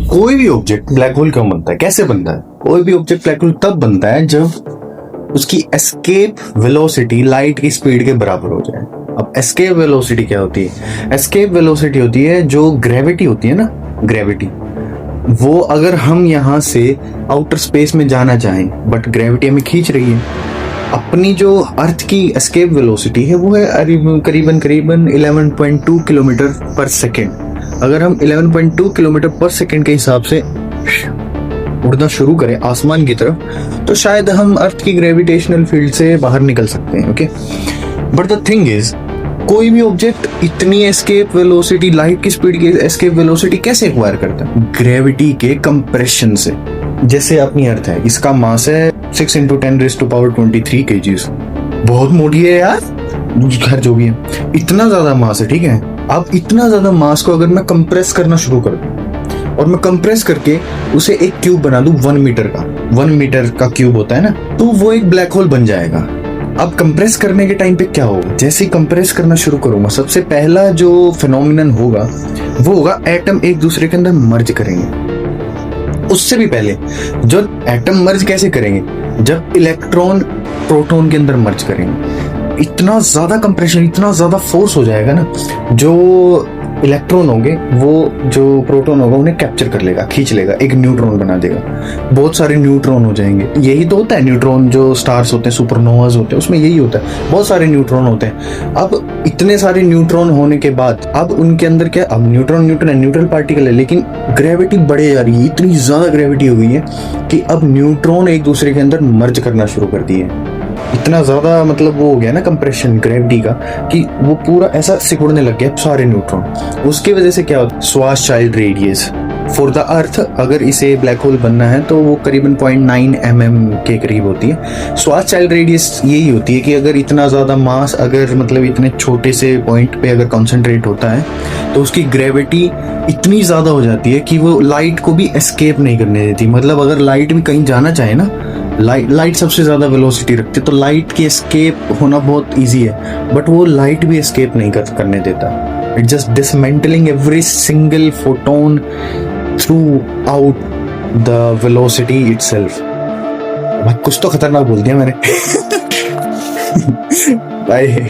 कोई भी object black hole क्यों बनता है, कैसे बनता है? कोई भी ऑब्जेक्ट ब्लैक होल तब बनता है जब उसकी एस्केप वेलोसिटी लाइट की स्पीड के बराबर हो जाए। अब एस्केप वेलोसिटी क्या होती है? एस्केप वेलोसिटी होती है जो ग्रेविटी होती है ना, ग्रेविटी, वो अगर हम यहाँ से आउटर स्पेस में जाना चाहें बट ग्रेविटी हमें खींच रही है, अपनी जो अर्थ की एस्केप वेलोसिटी है वो है करीबन 11.2 किलोमीटर पर सेकेंड। अगर हम 11.2 किलोमीटर पर सेकेंड के हिसाब से उड़ना शुरू करें आसमान की तरफ, तो शायद हम अर्थ की ग्रेविटेशनल फील्ड से बाहर निकल सकते हैं। Okay, but the thing is, कोई भी ऑब्जेक्ट इतनी एस्केप वेलोसिटी, लाइट की स्पीड की एस्केप वेलोसिटी कैसे एक्वायर करता है? ग्रेविटी के कंप्रेशन से। जैसे अपनी अर्थ है, इसका मास है 6 × 10⁻23 kgs। बहुत मोटी है यार, खैर जो भी है, इतना ज्यादा मास है, ठीक है। अब इतना ज्यादा मास को अगर मैं कंप्रेस करना शुरू कर दूं और मैं कंप्रेस करके उसे एक क्यूब बना दूं 1 मीटर का, 1 मीटर का क्यूब होता है ना, तो वो एक ब्लैक होल बन जाएगा। अब कंप्रेस करने के टाइम पे क्या होगा? जैसे ही कंप्रेस करना शुरू करूंगा, सबसे पहला जो फिनोमिनन होगा वो होगा एटम एक दूसरे के अंदर मर्ज करेंगे। उससे भी पहले जो एटम मर्ज कैसे करेंगे? जब इलेक्ट्रॉन प्रोटॉन के अंदर मर्ज करेंगे, इतना ज्यादा कंप्रेशन, इतना ज्यादा फोर्स हो जाएगा ना, जो इलेक्ट्रॉन होंगे वो जो प्रोटॉन होगा उन्हें कैप्चर कर लेगा, खींच लेगा, एक न्यूट्रॉन बना देगा। बहुत सारे न्यूट्रॉन हो जाएंगे। यही तो होता है, न्यूट्रॉन जो स्टार्स होते हैं, सुपरनोवाज होते हैं, उसमें यही होता है, बहुत सारे न्यूट्रॉन होते हैं। अब इतने सारे न्यूट्रॉन होने के बाद अब उनके अंदर क्या, अब न्यूट्रॉन है, न्यूट्रल पार्टिकल है, लेकिन ग्रेविटी बढ़े जा रही है, इतनी ज्यादा ग्रेविटी हो गई है कि अब न्यूट्रॉन एक दूसरे के अंदर मर्ज करना शुरू कर दिए। इतना ज्यादा मतलब वो हो गया ना कंप्रेशन ग्रेविटी का, कि वो पूरा ऐसा सिकुड़ने लग गया सारे न्यूट्रॉन। उसकी वजह से क्या होता है? श्वार्ज़चाइल्ड रेडियस फॉर द अर्थ, अगर इसे ब्लैक होल बनना है तो वो करीबन 0.9 mm के करीब होती है। श्वार्ज़चाइल्ड रेडियस यही होती है कि अगर इतना ज्यादा मास, अगर मतलब इतने छोटे से पॉइंट पे अगर कॉन्सेंट्रेट होता है, तो उसकी ग्रेविटी इतनी ज्यादा हो जाती है कि वो लाइट को भी एस्केप नहीं करने देती। मतलब अगर लाइट भी कहीं जाना चाहे ना, लाइट सबसे ज्यादा वेलोसिटी रखती है, तो लाइट की एस्केप होना बहुत इजी है, बट वो लाइट भी एस्केप नहीं करने देता। It just dismantling every single photon through out the velocity itself. भाई कुछ तो खतरनाक बोल दिया मैंने। बाय।